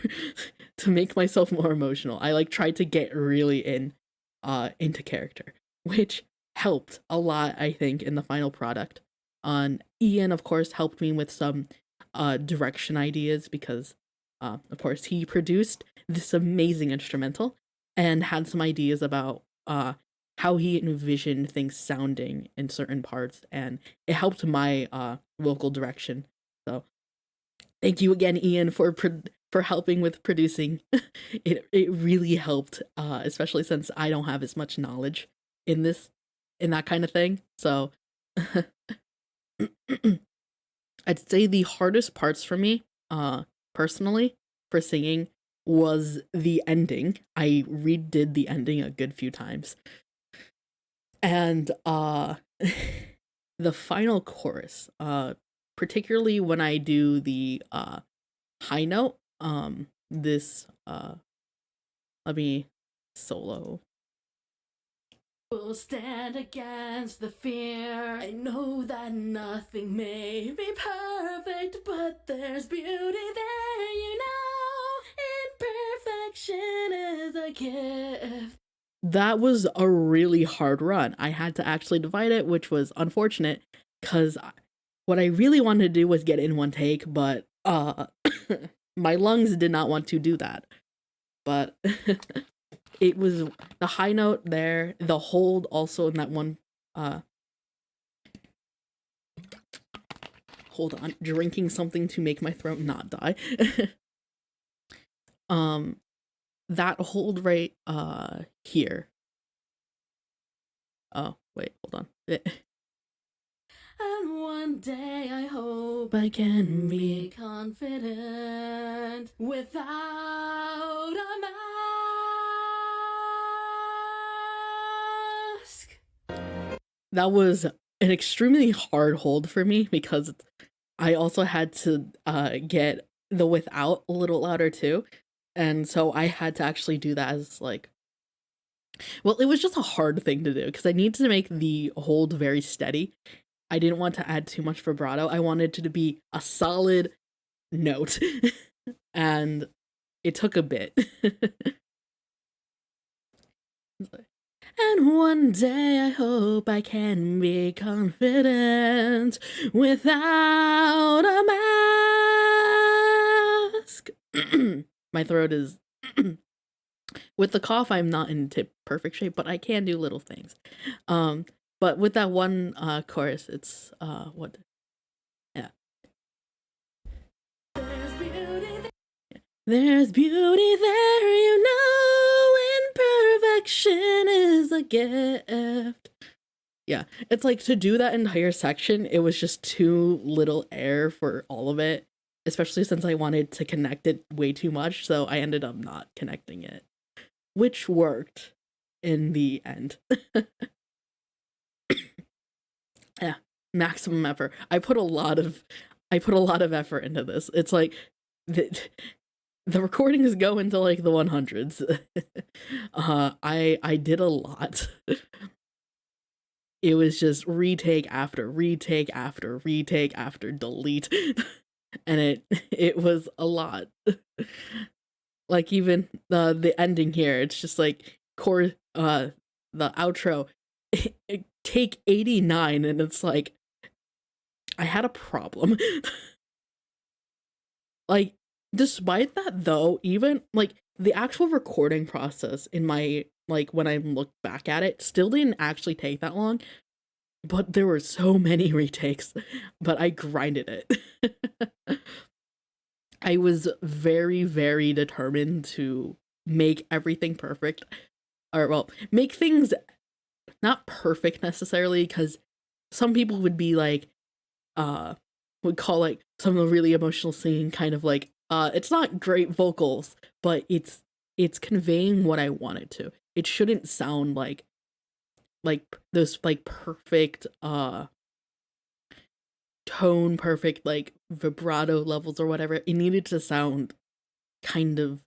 to make myself more emotional. I like tried to get really into character, which helped a lot, I think, in the final product. Ian, of course, helped me with some direction ideas because of course he produced this amazing instrumental and had some ideas about how he envisioned things sounding in certain parts, and it helped my vocal direction. So thank you again, Ian, for helping with producing. It really helped, especially since I don't have as much knowledge in that kind of thing. So I'd say the hardest parts for me, personally, for singing was the ending. I redid the ending a good few times. And the final chorus, particularly when I do the high note, this let me solo. We'll stand against the fear. I know that nothing may be perfect, but there's beauty there, you know. Imperfection is a gift. That was a really hard run. I had to actually divide it, which was unfortunate because what I really wanted to do was get in one take, but my lungs did not want to do that. But it was the high note there, the hold also in that one. Hold on, drinking something to make my throat not die. that hold right here. Oh, wait, hold on. And one day I hope I can be confident without a mask. That was an extremely hard hold for me because I also had to get the without a little louder too. And so I had to actually do that as like, well, it was just a hard thing to do because I need to make the hold very steady. I didn't want to add too much vibrato. I wanted it to be a solid note. And it took a bit. And one day I hope I can be confident without a mask. My throat is... With the cough, I'm not in perfect shape, but I can do little things. But with that one chorus, it's what? Yeah. There's beauty there, you know, imperfection is a gift. Yeah, it's like to do that entire section, it was just too little air for all of it, especially since I wanted to connect it way too much, so I ended up not connecting it, which worked in the end. Yeah, maximum effort. I put a lot of effort into this. It's like the recordings go into like the 100s. I did a lot. It was just retake after retake after retake after delete. And it was a lot. Like even the ending here, it's just like the outro, take 89, and it's like I had a problem. Like, despite that though, even like the actual recording process in my, like when I look back at it, still didn't actually take that long, but there were so many retakes, but I grinded it. I was very, very determined to make everything perfect, or well, make things not perfect necessarily, because some people would be like, would call like some of the really emotional singing kind of like, it's not great vocals, but it's conveying what I want it to. It shouldn't sound like those like perfect tone perfect like vibrato levels or whatever. It needed to sound kind of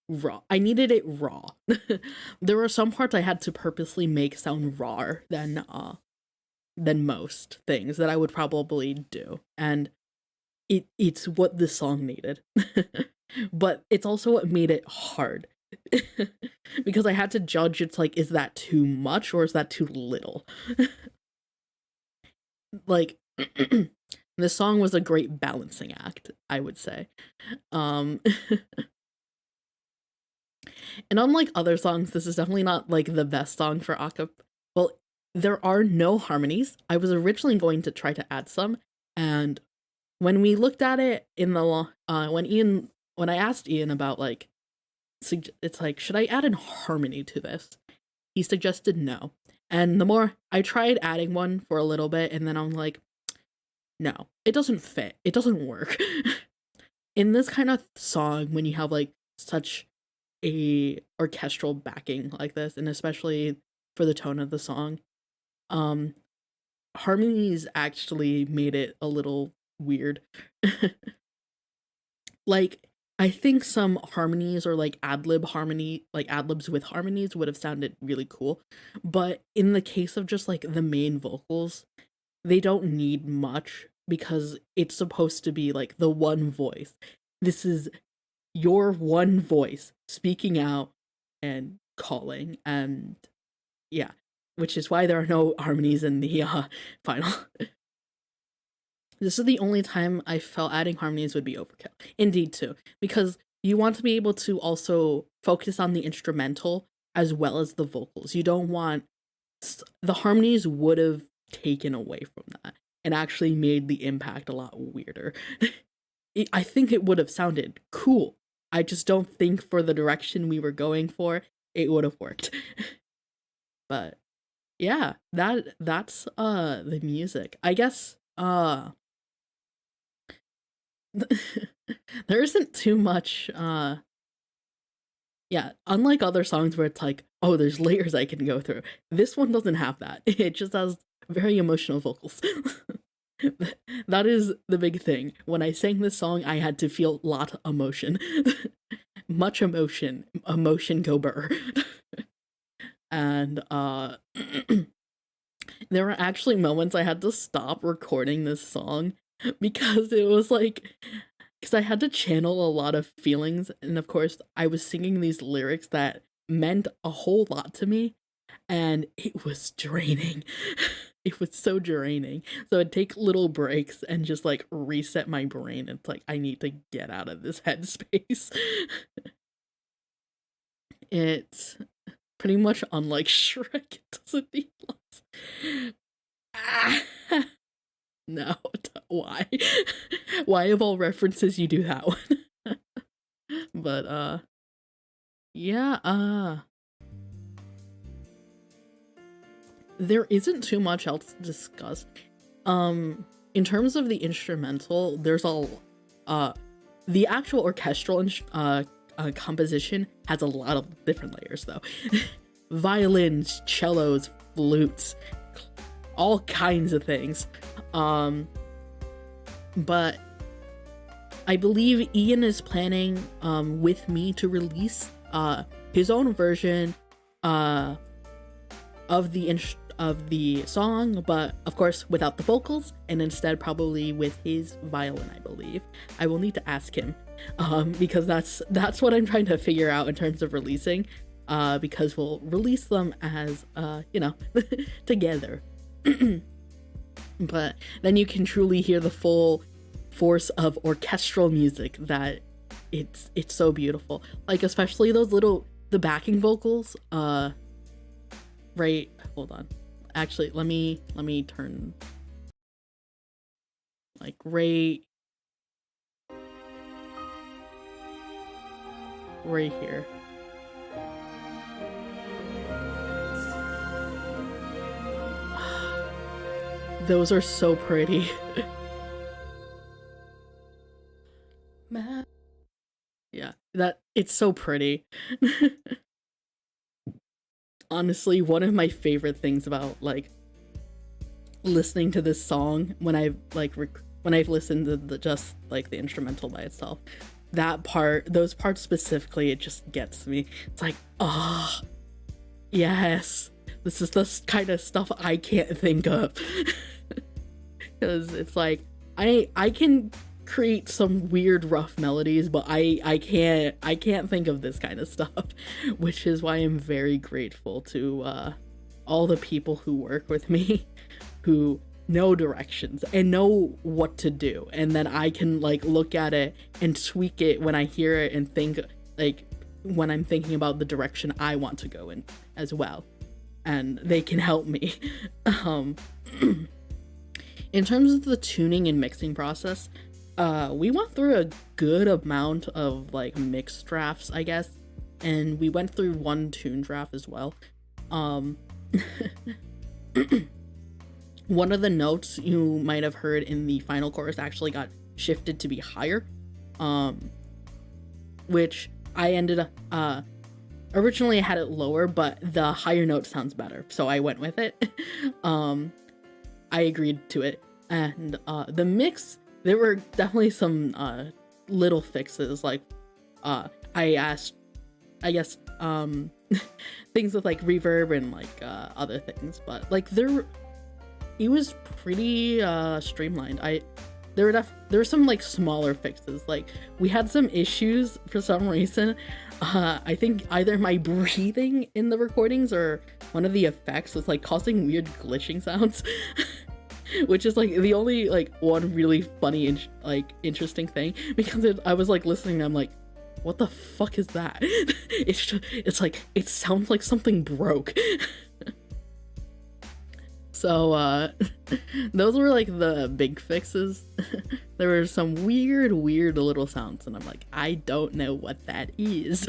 raw. I needed it raw. There were some parts I had to purposely make sound rawer than most things that I would probably do, and it's what this song needed. But it's also what made it hard. Because I had to judge, it's like, is that too much or is that too little? Like, this song was a great balancing act, I would say. And unlike other songs, this is definitely not like the best song for acapella. Well, there are no harmonies. I was originally going to try to add some, and when we looked at it in the when I asked Ian about like, it's like, should I add in harmony to this? He suggested no. And the more I tried adding one for a little bit, and then I'm like, no, it doesn't fit. It doesn't work. In this kind of song, when you have like such a orchestral backing like this, and especially for the tone of the song, harmonies actually made it a little weird. Like, I think some harmonies or like ad-libs with harmonies would have sounded really cool, but in the case of just like the main vocals, they don't need much because it's supposed to be like the one voice. This is your one voice speaking out and calling, and yeah, which is why there are no harmonies in the final. This is the only time I felt adding harmonies would be overkill. Indeed, too, because you want to be able to also focus on the instrumental as well as the vocals. You don't want... The harmonies would have taken away from that and actually made the impact a lot weirder. I think it would have sounded cool, I just don't think for the direction we were going for, it would have worked. But yeah, that's the music. I guess there isn't too much yeah, unlike other songs where it's like, oh, there's layers I can go through. This one doesn't have that. It just has very emotional vocals. That is the big thing. When I sang this song, I had to feel a lot of emotion. Much emotion. Emotion go burr. And there were actually moments I had to stop recording this song because it was like, because I had to channel a lot of feelings, and of course I was singing these lyrics that meant a whole lot to me, and it was draining. It was so draining. So I'd take little breaks and just like reset my brain. It's like, I need to get out of this headspace. It's pretty much unlike Shrek. It doesn't need lots. Ah! No, why? Why of all references you do that one? But yeah, there isn't too much else to discuss. In terms of the instrumental, there's the actual orchestral composition has a lot of different layers though. Violins, cellos, flutes, all kinds of things. But I believe Ian is planning with me to release his own version of the song, but of course without the vocals, and instead probably with his violin, I believe. I will need to ask him because that's what I'm trying to figure out in terms of releasing, because we'll release them as you know, together. But then you can truly hear the full force of orchestral music that it's so beautiful. Like especially those the backing vocals. Right, hold on. Actually, let me turn like right here. Those are so pretty. Yeah, it's so pretty. Honestly, one of my favorite things about like listening to this song when I've listened to just like the instrumental by itself, those parts specifically, it just gets me. It's like, oh yes, this is the kind of stuff I can't think of. Because it's like I can create some weird rough melodies, but I can't think of this kind of stuff, which is why I'm very grateful to all the people who work with me who know directions and know what to do, and then I can like look at it and tweak it when I hear it and think like when I'm thinking about the direction I want to go in as well, and they can help me. In terms of the tuning and mixing process, we went through a good amount of like mix drafts, I guess, and we went through one tune draft as well. One of the notes you might have heard in the final chorus actually got shifted to be higher, which I ended up originally I had it lower, but the higher note sounds better, so I went with it. I agreed to it, and the mix, there were definitely some little fixes, like I asked, I guess, things with like reverb and like other things, but like it was pretty streamlined. There were some like smaller fixes, like we had some issues for some reason. I think either my breathing in the recordings or one of the effects was like causing weird glitching sounds. Which is like the only like one really funny and like interesting thing, because I was like listening and I'm like, what the fuck is that? It's like it sounds like something broke. So those were like the big fixes. There were some weird little sounds, and I'm like, I don't know what that is.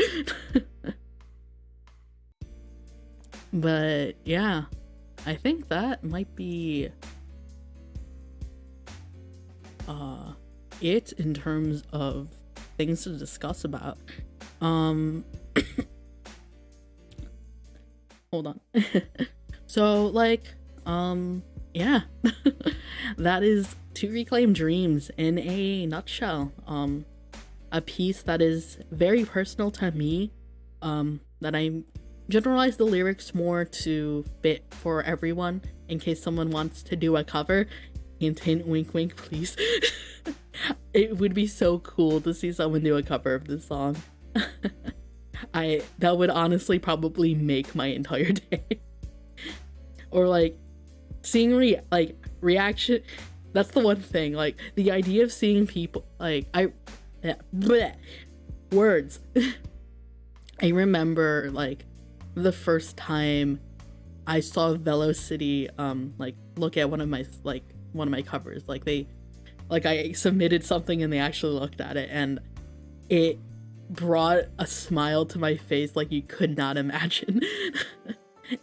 But yeah, I think that might be it in terms of things to discuss about. Hold on. So like yeah. That is To Reclaim Dreams in a nutshell. A piece that is very personal to me, that I generalize the lyrics more to fit for everyone in case someone wants to do a cover. Hint hint, wink wink, please. It would be so cool to see someone do a cover of this song. That would honestly probably make my entire day. Or like seeing reaction. That's the one thing, like the idea of seeing people words. I remember like the first time I saw Velocity like look at one of my covers. I submitted something and they actually looked at it, and it brought a smile to my face like you could not imagine.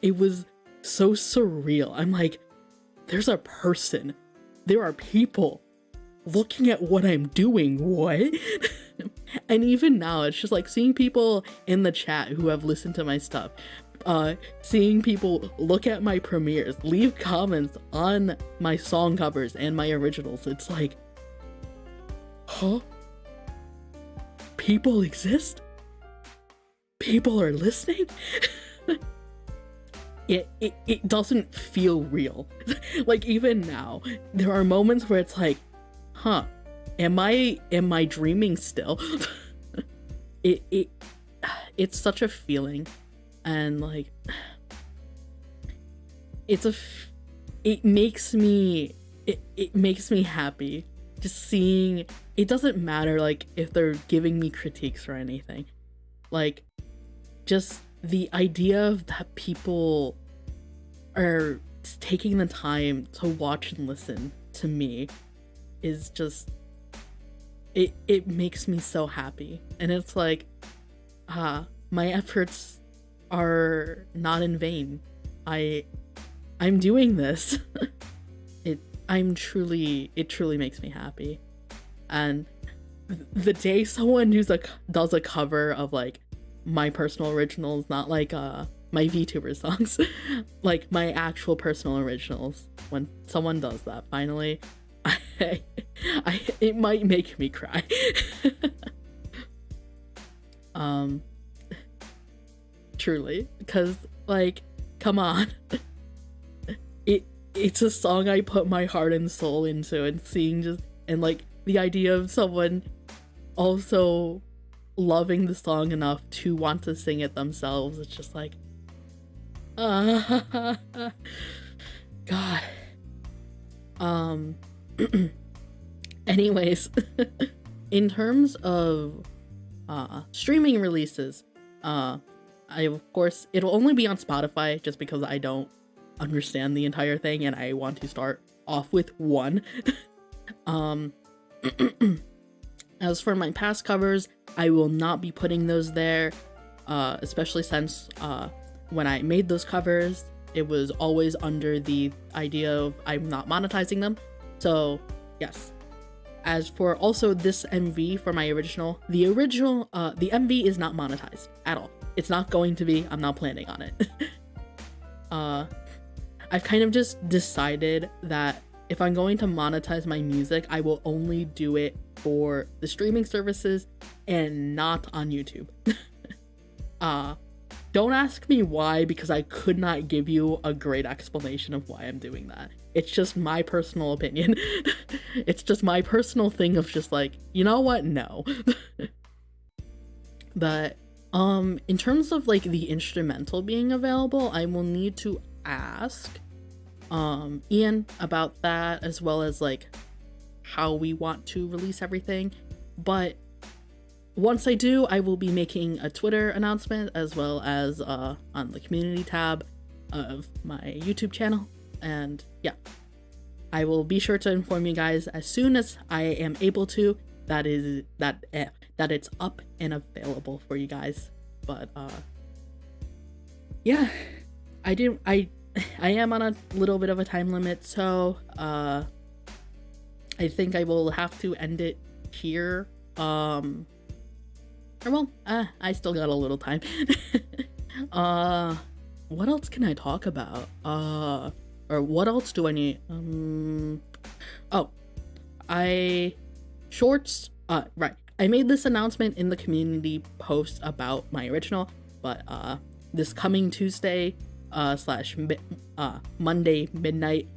It was so surreal. I'm like, there's a person, there are people looking at what I'm doing. What? And even now, it's just like seeing people in the chat who have listened to my stuff, seeing people look at my premieres, leave comments on my song covers and my originals. It's like, huh? People exist? People are listening? It doesn't feel real. Like even now, there are moments where it's like, huh, am I dreaming still? It's such a feeling, and like it makes me happy just seeing. It doesn't matter like if they're giving me critiques or anything, like just the idea of that people are taking the time to watch and listen to me is just, it makes me so happy. And it's like, my efforts are not in vain. I'm doing this. It truly makes me happy. And the day someone does a cover of like my personal originals, not like my VTuber songs, like my actual personal originals, when someone does that finally, it might make me cry. Truly, because like, come on. It's a song I put my heart and soul into, and and like the idea of someone also loving the song enough to want to sing it themselves, it's just like, God. Anyways, in terms of streaming releases, I of course, it'll only be on Spotify just because I don't understand the entire thing and I want to start off with one. As for my past covers, I will not be putting those there, especially since when I made those covers, it was always under the idea of I'm not monetizing them. So yes. As for also this MV for my original, the MV is not monetized at all. It's not going to be. I'm not planning on it. I've kind of just decided that if I'm going to monetize my music, I will only do it for the streaming services and not on YouTube. Don't ask me why, because I could not give you a great explanation of why I'm doing that. It's just my personal opinion. It's just my personal thing of just like, you know what? No. But in terms of like the instrumental being available, I will need to ask Ian about that, as well as like how we want to release everything. But once I do, I will be making a Twitter announcement, as well as on the community tab of my YouTube channel. And yeah, I will be sure to inform you guys as soon as I am able to, that it's up and available for you guys. But yeah, I am on a little bit of a time limit, so I think I will have to end it here. I still got a little time. What else can I talk about? Or what else do I need? Right. I made this announcement in the community post about my original, but this coming Tuesday / Monday midnight,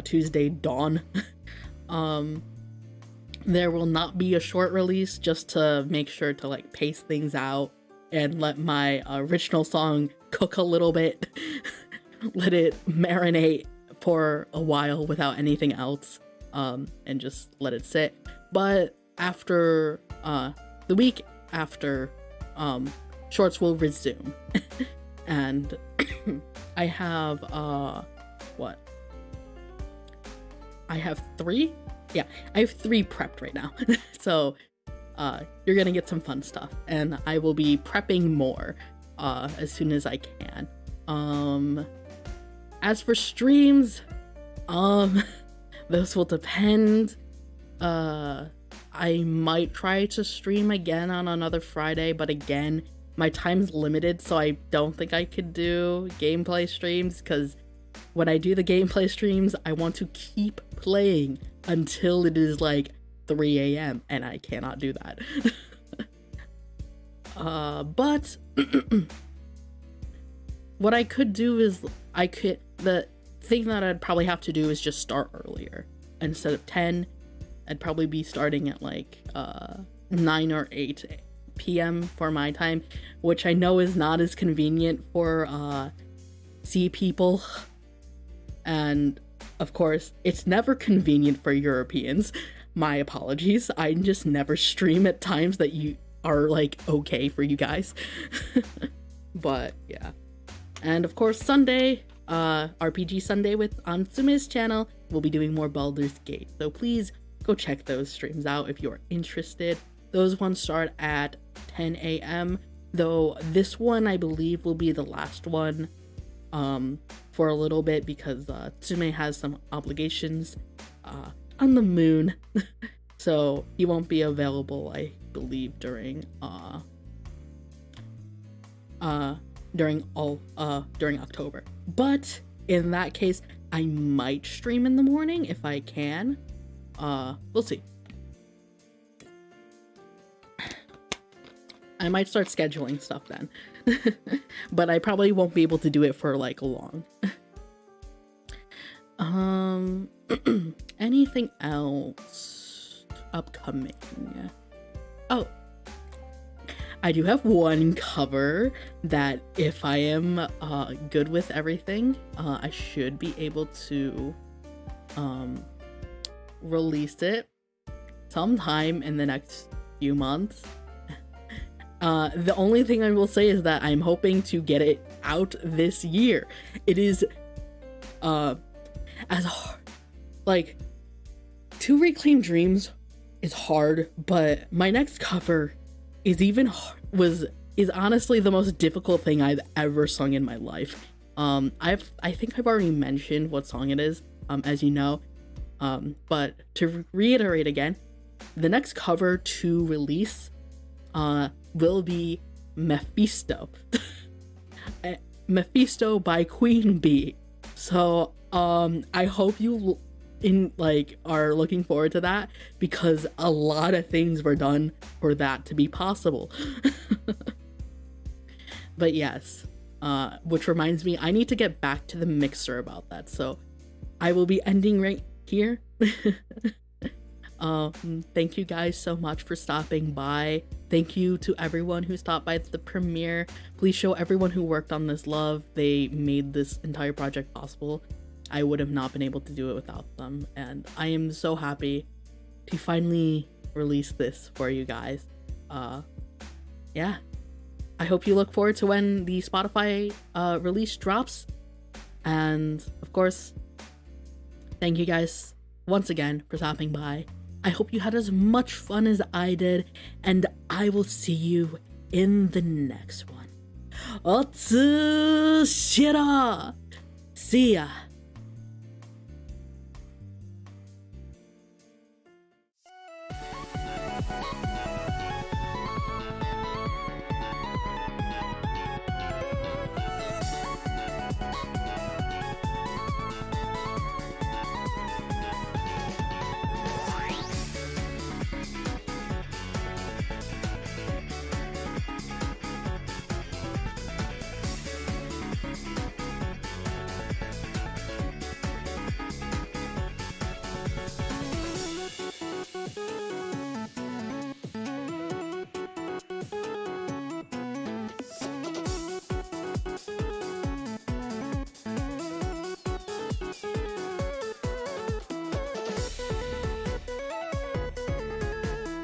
Tuesday dawn, there will not be a short release, just to make sure to like pace things out and let my original song cook a little bit. Let it marinate for a while without anything else, and just let it sit. But after the week after, shorts will resume. And I have I have three prepped right now. So you're gonna get some fun stuff, and I will be prepping more as soon as I can. As for streams, those will depend. I might try to stream again on another Friday, but again, my time's limited, so I don't think I could do gameplay streams, because when I do the gameplay streams, I want to keep playing until it is like 3 a.m. and I cannot do that. But what I could do is the thing that I'd probably have to do is just start earlier. Instead of 10, I'd probably be starting at like 9 or 8 p.m. for my time, which I know is not as convenient for C people. And of course, it's never convenient for Europeans. My apologies. I just never stream at times that you are like okay for you guys. But yeah. And of course, Sunday, RPG Sunday on Tsume's channel, we'll be doing more Baldur's Gate. So please go check those streams out if you're interested. Those ones start at 10 a.m. Though this one, I believe, will be the last one for a little bit, because Tsume has some obligations on the moon. So he won't be available, I believe, during October. But in that case, I might stream in the morning if I can. We'll see. I might start scheduling stuff then. But I probably won't be able to do it for like long. Anything else upcoming? Oh, I do have one cover that, if I am good with everything, I should be able to release it sometime in the next few months. The only thing I will say is that I'm hoping to get it out this year. It is as hard, like, to reclaim dreams is hard, but my next cover is is honestly the most difficult thing I've ever sung in my life. I think I've already mentioned what song it is, as you know. But to reiterate again, the next cover to release will be Mephisto. Mephisto by Queen Bee. So I hope you are looking forward to that, because a lot of things were done for that to be possible. But yes, which reminds me, I need to get back to the mixer about that, so I will be ending right here. Thank you guys so much for stopping by. Thank you to everyone who stopped by the premiere. Please show everyone who worked on this love. They made this entire project possible. I would have not been able to do it without them, and I am so happy to finally release this for you guys. Yeah, I hope you look forward to when the Spotify release drops, And of course, thank you guys once again for stopping by. I hope you had as much fun as I did, and I will see you in the next one. Tsume Shiro! See ya!